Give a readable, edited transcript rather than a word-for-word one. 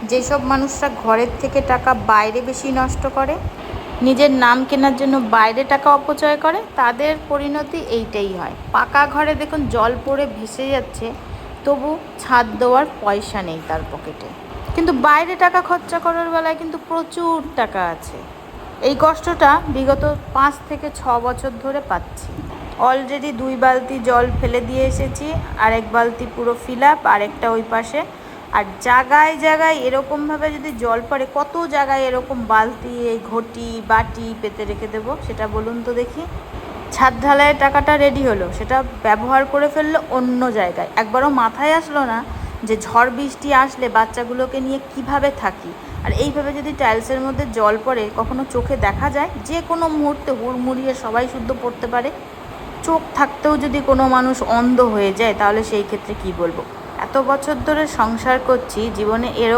যেসব মানুষরা ঘরের থেকে টাকা বাইরে বেশি নষ্ট করে, নিজের নাম কেনার জন্য বাইরে টাকা অপচয় করে, তাদের পরিণতি এইটাই হয়। পাকা ঘরে দেখুন জল পড়ে ভেসে যাচ্ছে, তবু ছাদ দেওয়ার পয়সা নেই তার পকেটে, কিন্তু বাইরে টাকা খরচা করার বেলায় কিন্তু প্রচুর টাকা আছে। এই কষ্টটা বিগত 5 থেকে 6 বছর ধরে পাচ্ছি। অলরেডি 2 বালতি জল ফেলে দিয়ে এসেছি, আর 1 বালতি পুরো ফিল আপ, আর একটা ওই পাশে। আর জায়গায় জায়গায় এরকমভাবে যদি জল পড়ে, কত জায়গায় এরকম বালতি, এই ঘটি বাটি পেতে রেখে দেবো সেটা বলুন তো দেখি। ছাদ ঢালাইয়ের টাকাটা রেডি হলো, সেটা ব্যবহার করে ফেললো অন্য জায়গায়। একবারও মাথায় আসলো না যে ঝড় বৃষ্টি আসলে বাচ্চাগুলোকে নিয়ে কিভাবে থাকি। আর এইভাবে যদি টাইলসের মধ্যে জল পড়ে, কখনো চোখে দেখা যায়? যে কোনো মুহূর্তে হুড়মুড়িয়ে সবাই শুদ্ধ পড়তে পারে। চোখ থাকতেও যদি কোনো মানুষ অন্ধ হয়ে যায়, তাহলে সেই ক্ষেত্রে কি বলবো। এত বছর ধরে সংসার করছি, জীবনে এরকম